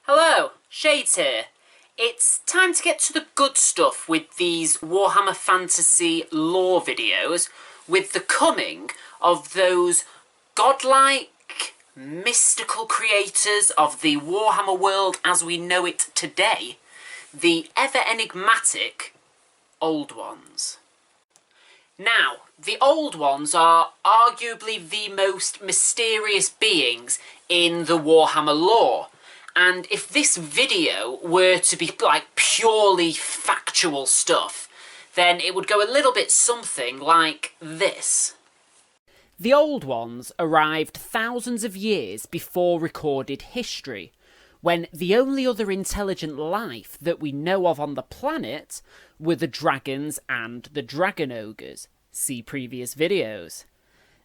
Hello, Shades here. It's time to get to the good stuff with these Warhammer Fantasy lore videos, with the coming of those godlike, mystical creators of the Warhammer world as we know it today, the ever-enigmatic Old Ones. Now, the Old Ones are arguably the most mysterious beings in the Warhammer lore. And if this video were to be like purely factual stuff, then it would go a little bit something like this. The Old Ones arrived thousands of years before recorded history, when the only other intelligent life that we know of on the planet were the dragons and the dragon ogres. See previous videos.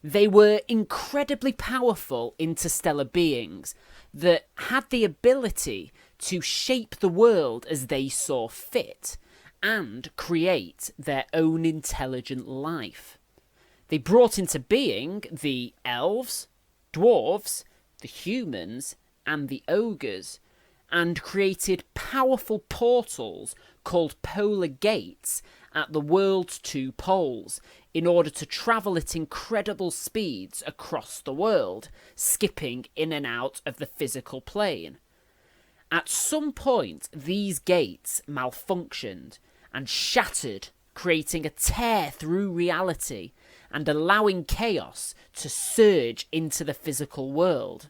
They were incredibly powerful interstellar beings that had the ability to shape the world as they saw fit and create their own intelligent life. They brought into being the elves, dwarves, the humans, and the ogres, and created powerful portals called polar gates at the world's two poles in order to travel at incredible speeds across the world, skipping in and out of the physical plane. At some point, these gates malfunctioned and shattered, creating a tear through reality and allowing chaos to surge into the physical world.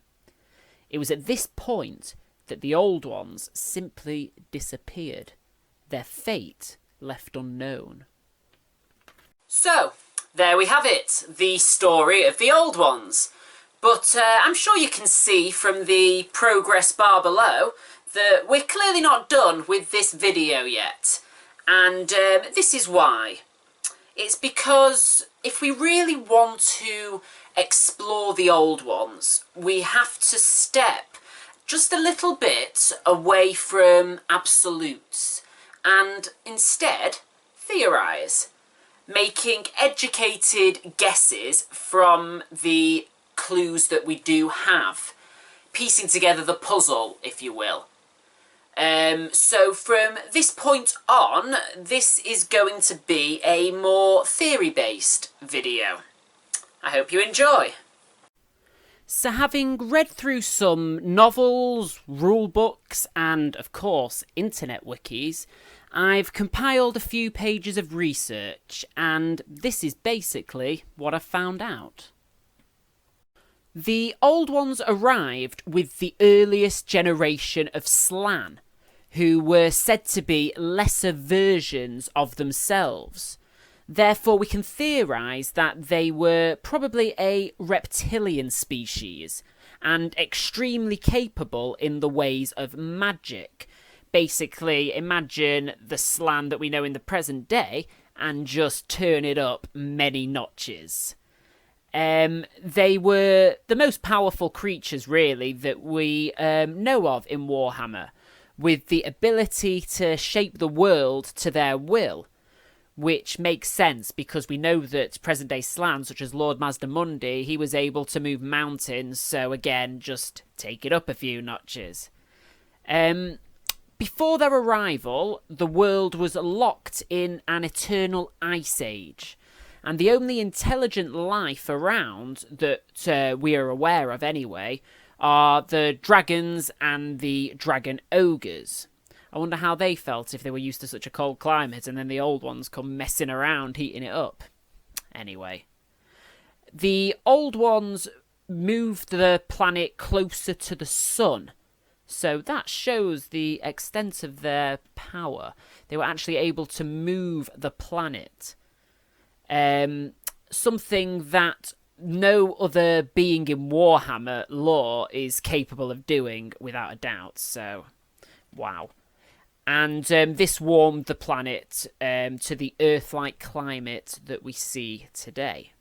It was at this point that the Old Ones simply disappeared, their fate left unknown. So, there we have it, the story of the Old Ones. But I'm sure you can see from the progress bar below that we're clearly not done with this video yet. And this is why. It's because if we really want to explore the Old Ones, we have to step just a little bit away from absolutes and instead theorise, making educated guesses from the clues that we do have, piecing together the puzzle, if you will. So from this point on, this is going to be a more theory-based video. I hope you enjoy. So having read through some novels, rulebooks, and of course internet wikis, I've compiled a few pages of research, and this is basically what I've found out. The Old Ones arrived with the earliest generation of Slan, who were said to be lesser versions of themselves. Therefore, we can theorise that they were probably a reptilian species, and extremely capable in the ways of magic. Basically, imagine the Slan that we know in the present day, and just turn it up many notches. They were the most powerful creatures, really, that we know of in Warhammer, with the ability to shape the world to their will, which makes sense because we know that present-day Slan, such as Lord Mazdamundi, he was able to move mountains, so again, just take it up a few notches. Before their arrival, the world was locked in an eternal ice age, and the only intelligent life around that we are aware of anyway are the dragons and the dragon ogres. I wonder how they felt if they were used to such a cold climate and then the Old Ones come messing around heating it up. Anyway, the Old Ones moved the planet closer to the sun, so that shows the extent of their power. They were actually able to move the planet. Something that no other being in Warhammer lore is capable of doing, without a doubt, so wow. And this warmed the planet to the Earth-like climate that we see today.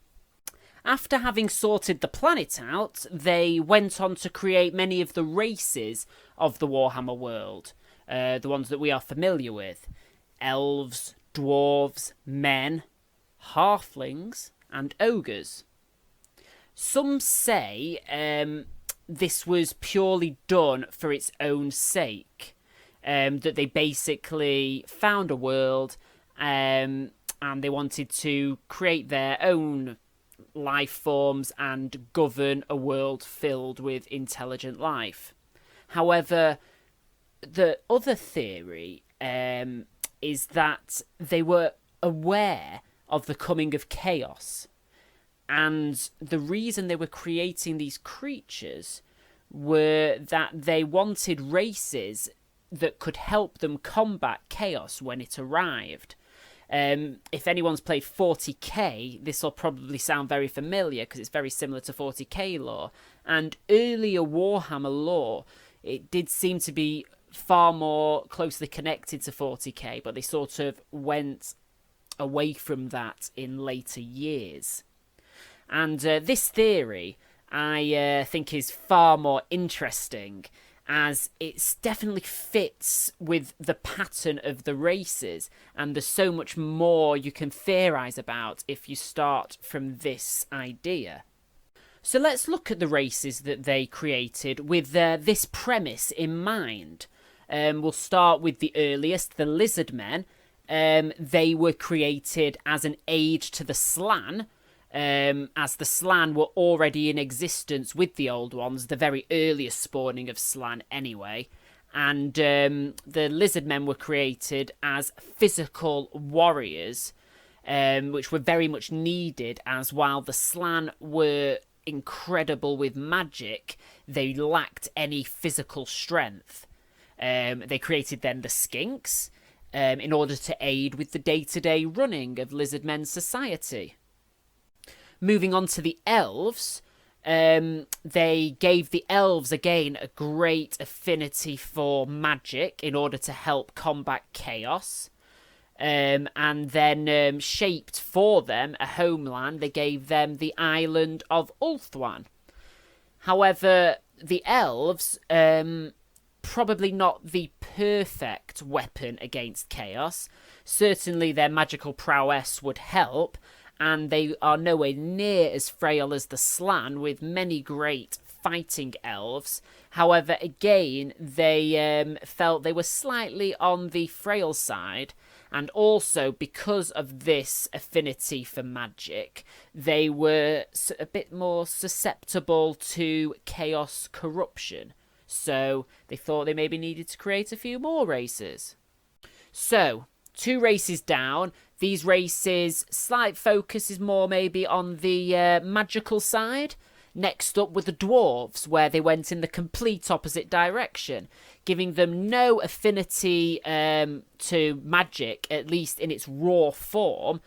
After having sorted the planet out, they went on to create many of the races of the Warhammer world, the ones that we are familiar with. Elves, dwarves, men, halflings, and ogres. Some say this was purely done for its own sake. That they basically found a world and they wanted to create their own life forms and govern a world filled with intelligent life. However, the other theory is that they were aware of the coming of chaos, and the reason they were creating these creatures were that they wanted races that could help them combat chaos when it arrived. If anyone's played 40k, this will probably sound very familiar because it's very similar to 40k lore. And earlier Warhammer lore, it did seem to be far more closely connected to 40k, but they sort of went away from that in later years. And this theory, I think, is far more interesting, as it definitely fits with the pattern of the races, and there's so much more you can theorise about if you start from this idea. So let's look at the races that they created with this premise in mind. We'll start with the earliest, the lizard men. They were created as an aid to the Slan, as the Slan were already in existence with the Old Ones, the very earliest spawning of Slan anyway. And the lizard men were created as physical warriors, which were very much needed, as while the Slan were incredible with magic, they lacked any physical strength. They created then the Skinks in order to aid with the day-to-day running of lizard men's society. Moving on to the elves, they gave the elves again a great affinity for magic in order to help combat chaos. And then shaped for them a homeland. They gave them the island of Ulthuan. However, the elves, probably not the perfect weapon against chaos. Certainly their magical prowess would help, and they are nowhere near as frail as the Slan, with many great fighting elves. However, again, they felt they were slightly on the frail side, and also because of this affinity for magic, they were a bit more susceptible to chaos corruption. So they thought they maybe needed to create a few more races. So, 2 races down. These races, slight focus is more maybe on the magical side. Next up were the dwarves, where they went in the complete opposite direction, giving them no affinity to magic, at least in its raw form.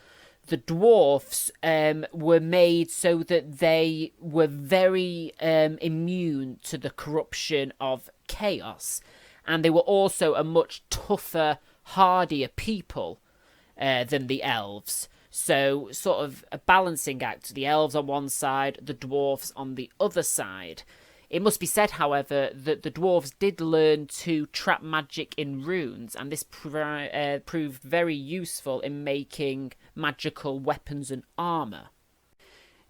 The dwarfs were made so that they were very immune to the corruption of chaos, and they were also a much tougher, hardier people than the elves. So, sort of a balancing act. The elves on one side, the dwarves on the other side. It must be said, however, that the dwarves did learn to trap magic in runes, and this proved very useful in making magical weapons and armour.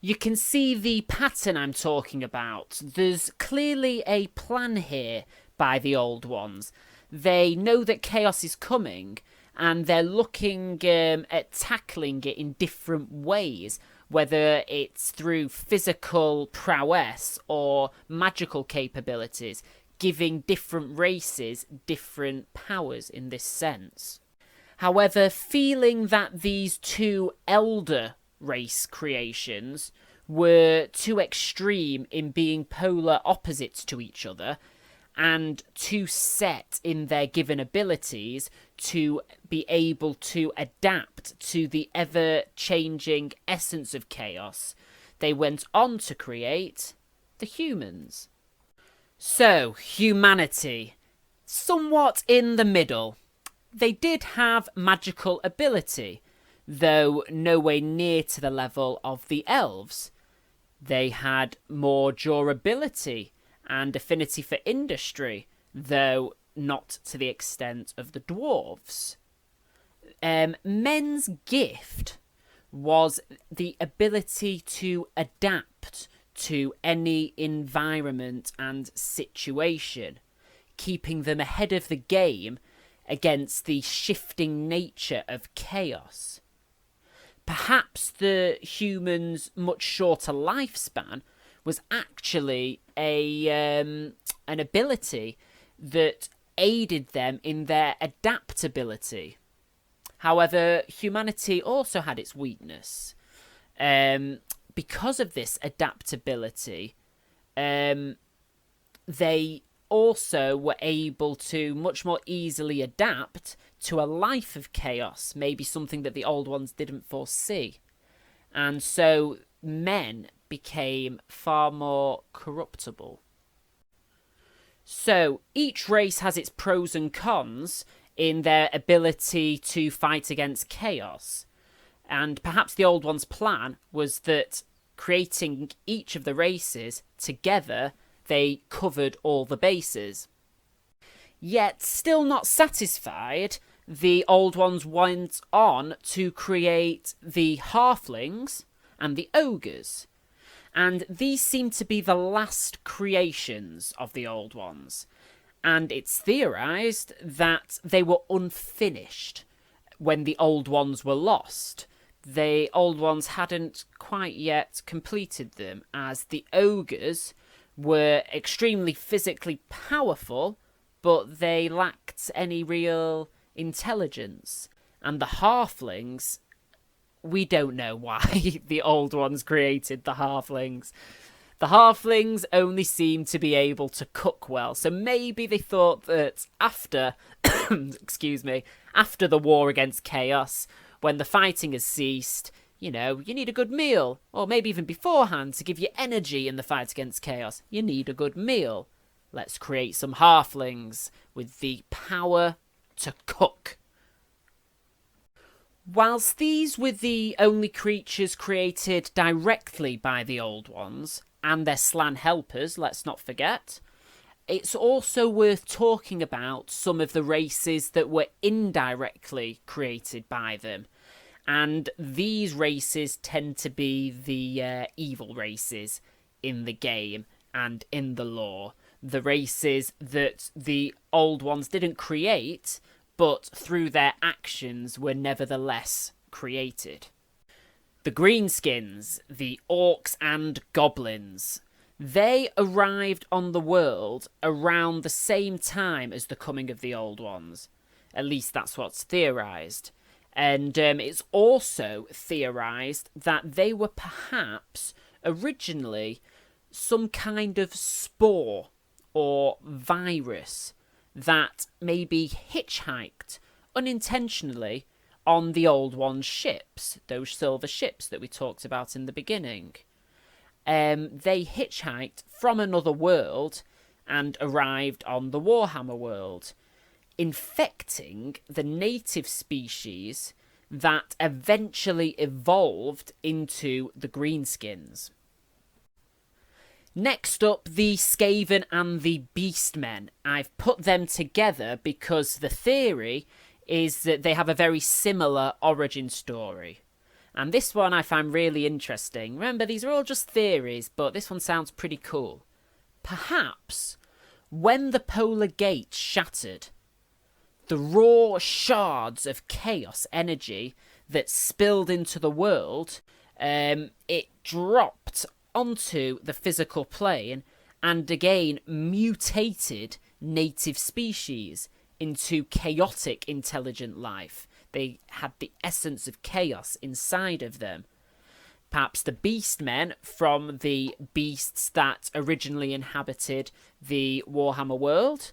You can see the pattern I'm talking about. There's clearly a plan here by the Old Ones. They know that chaos is coming, and they're looking at tackling it in different ways, whether it's through physical prowess or magical capabilities, giving different races different powers in this sense. However, feeling that these 2 elder race creations were too extreme in being polar opposites to each other, and too set in their given abilities to be able to adapt to the ever-changing essence of chaos, they went on to create the humans. So, humanity, somewhat in the middle. They did have magical ability, though nowhere near to the level of the elves. They had more durability and affinity for industry, though not to the extent of the dwarves. Men's gift was the ability to adapt to any environment and situation, keeping them ahead of the game against the shifting nature of chaos. Perhaps the humans' much shorter lifespan was actually an ability that aided them in their adaptability. However, humanity also had its weakness. Because of this adaptability, they also were able to much more easily adapt to a life of chaos, maybe something that the old ones didn't foresee. And so men became far more corruptible. So each race has its pros and cons in their ability to fight against chaos. And perhaps the old one's plan was that creating each of the races together, they covered all the bases. Yet, still not satisfied, the old ones went on to create the halflings and the ogres. And these seem to be the last creations of the old ones. And it's theorised that they were unfinished when the old ones were lost. The old ones hadn't quite yet completed them, as the ogres were extremely physically powerful, but they lacked any real intelligence. And the halflings, we don't know why the old ones created the halflings. The halflings only seem to be able to cook well, so maybe they thought that after, after the war against chaos, when the fighting has ceased, you need a good meal. Or maybe even beforehand to give you energy in the fight against chaos. You need a good meal. Let's create some halflings with the power to cook. Whilst these were the only creatures created directly by the old ones, and their slan helpers, let's not forget, it's also worth talking about some of the races that were indirectly created by them. And these races tend to be the evil races in the game and in the lore. The races that the old ones didn't create, but through their actions were nevertheless created. The Greenskins, the Orcs and Goblins, they arrived on the world around the same time as the coming of the old ones. At least that's what's theorised. And it's also theorised that they were perhaps originally some kind of spore or virus that maybe hitchhiked unintentionally on the old one's ships, those silver ships that we talked about in the beginning. They hitchhiked from another world and arrived on the Warhammer world, infecting the native species that eventually evolved into the Greenskins. Next up, the Skaven and the Beastmen. I've put them together because the theory is that they have a very similar origin story. And this one I find really interesting. Remember, these are all just theories, but this one sounds pretty cool. Perhaps, when the polar gates shattered, the raw shards of chaos energy that spilled into the world, it dropped onto the physical plane and again mutated native species into chaotic intelligent life. They had the essence of chaos inside of them. Perhaps the Beastmen from the beasts that originally inhabited the Warhammer world,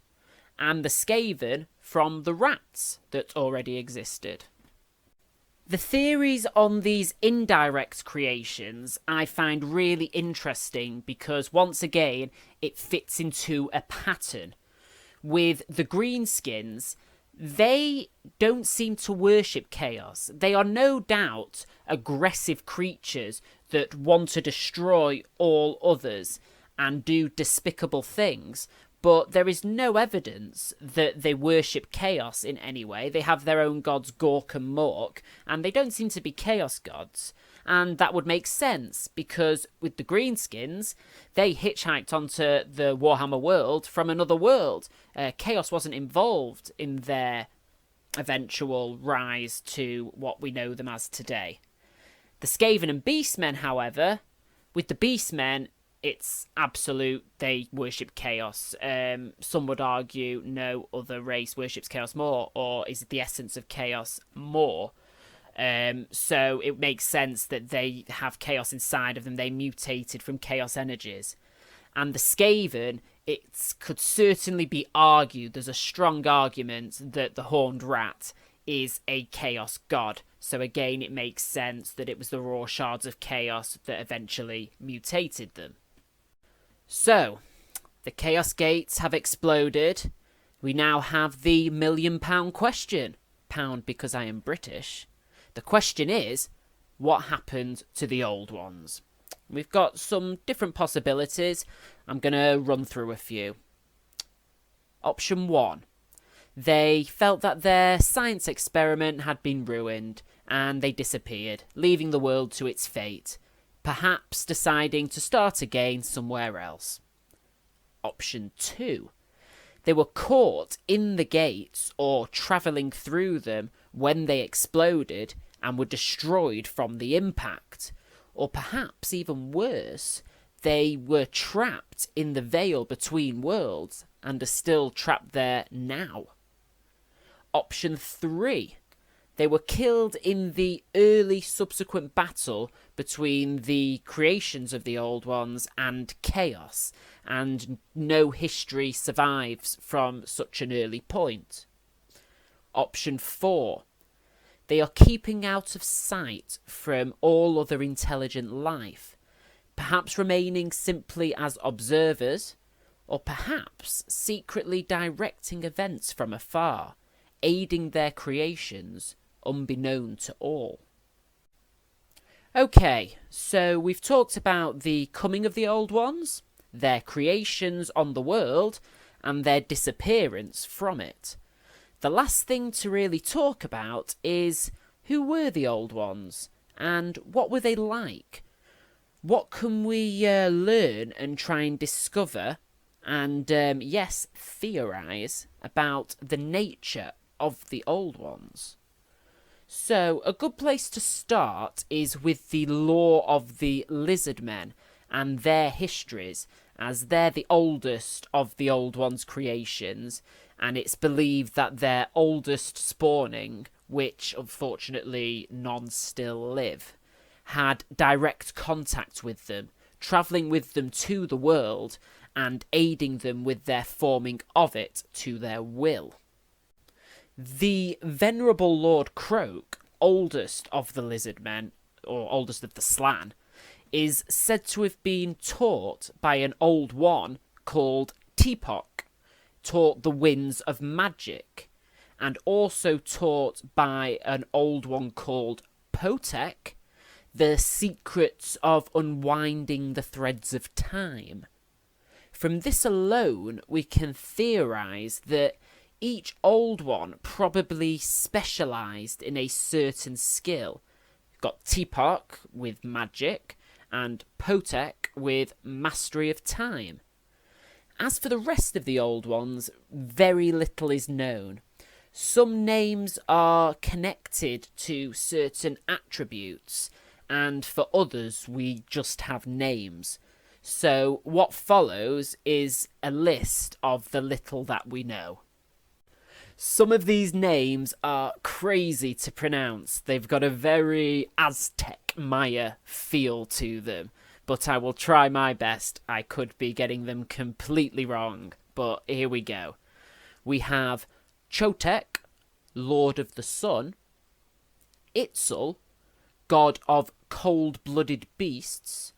and the Skaven from the rats that already existed. The theories on these indirect creations I find really interesting because, once again, it fits into a pattern. With the Greenskins, they don't seem to worship chaos. They are no doubt aggressive creatures that want to destroy all others and do despicable things, but there is no evidence that they worship chaos in any way. They have their own gods, Gork and Mork, and they don't seem to be chaos gods. And that would make sense, because with the Greenskins, they hitchhiked onto the Warhammer world from another world. Chaos wasn't involved in their eventual rise to what we know them as today. The Skaven and Beastmen, however, with the Beastmen, it's absolute, they worship chaos. Some would argue no other race worships chaos more, or is it the essence of chaos more? So it makes sense that they have chaos inside of them. They mutated from chaos energies. And the Skaven, it could certainly be argued, there's a strong argument that the Horned Rat is a chaos god. So again, it makes sense that it was the raw shards of chaos that eventually mutated them. So, the Chaos Gates have exploded. We now have the £1 million question. Pound because I am British. The question is, what happened to the old ones? We've got some different possibilities. I'm going to run through a few. Option 1. They felt that their science experiment had been ruined and they disappeared, leaving the world to its fate, perhaps deciding to start again somewhere else. Option 2. They were caught in the gates or travelling through them when they exploded and were destroyed from the impact. Or perhaps even worse, they were trapped in the veil between worlds and are still trapped there now. Option 3. They were killed in the early subsequent battle between the creations of the Old Ones and Chaos, and no history survives from such an early point. Option 4. They are keeping out of sight from all other intelligent life, perhaps remaining simply as observers, or perhaps secretly directing events from afar, aiding their creations unbeknown to all. Okay, so we've talked about the coming of the Old Ones, their creations on the world, and their disappearance from it. The last thing to really talk about is who were the Old Ones, and what were they like? What can we learn and try and discover, and yes, theorise about the nature of the Old Ones? So, a good place to start is with the lore of the Lizard Men and their histories, as they're the oldest of the Old Ones' creations, and it's believed that their oldest spawning, which unfortunately none still live, had direct contact with them, travelling with them to the world and aiding them with their forming of it to their will. The Venerable Lord Croak, oldest of the Lizard Men, or oldest of the Slan, is said to have been taught by an Old One called Teapot, taught the winds of magic, and also taught by an Old One called Potek the secrets of unwinding the threads of time. From this alone, we can theorise that each Old One probably specialised in a certain skill. You've got Teapot with magic, and Potek with mastery of time. As for the rest of the Old Ones, very little is known. Some names are connected to certain attributes, and for others we just have names. So what follows is a list of the little that we know. Some of these names are crazy to pronounce. They've got a very Aztec Maya feel to them, but I will try my best. I could be getting them completely wrong, but here we go. We have Chotek, Lord of the Sun; Itzel, God of cold-blooded beasts;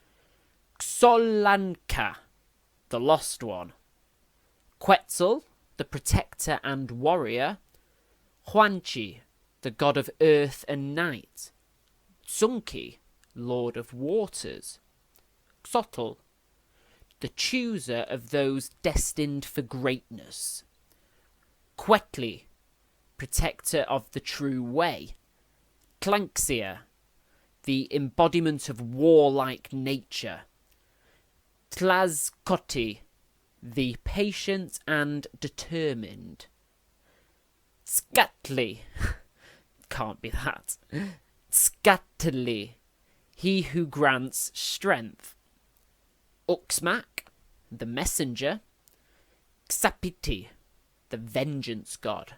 Xolanca, the Lost One; Quetzal, the Protector and Warrior; Huanchi, the God of Earth and Night; Tsunki, Lord of Waters; Xotl, the Chooser of those destined for greatness; Quetli, Protector of the True Way; Tlanxia, the embodiment of warlike nature. Tlazkoti, the patient and determined. Skatli, can't be that. Skatli, he who grants strength. Uxmak, the messenger. Xapiti, the vengeance god.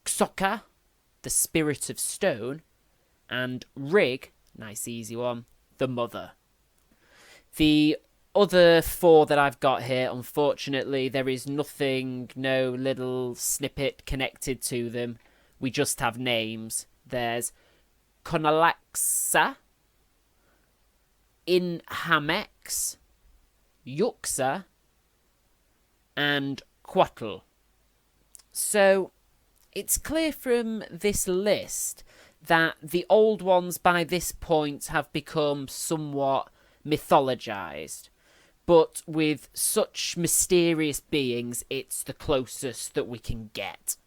Xoka, the spirit of stone. And Rig, nice easy one, the mother. The other 4 that I've got here, unfortunately, there is nothing, no little snippet connected to them. We just have names. There's Konalaxa, Inhamex, Yuxa, and Quatl. So, it's clear from this list that the old ones by this point have become somewhat mythologized. But with such mysterious beings, it's the closest that we can get.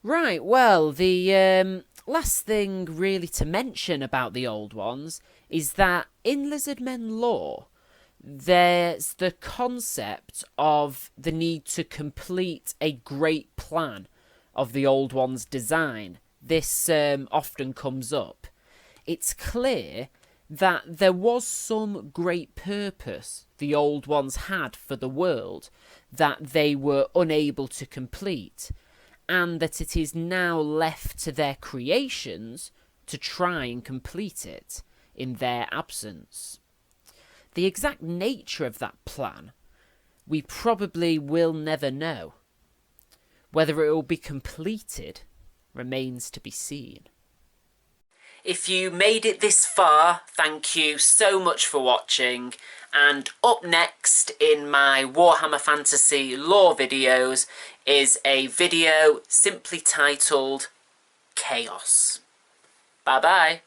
Right, well, the last thing really to mention about the old ones is that in Lizardmen lore, there's the concept of the need to complete a great plan of the old one's design. This often comes up. It's clear that there was some great purpose the old ones had for the world that they were unable to complete, and that it is now left to their creations to try and complete it in their absence. The exact nature of that plan we probably will never know. Whether it will be completed remains to be seen. If you made it this far, thank you so much for watching, and up next in my Warhammer Fantasy lore videos is a video simply titled Chaos. Bye bye.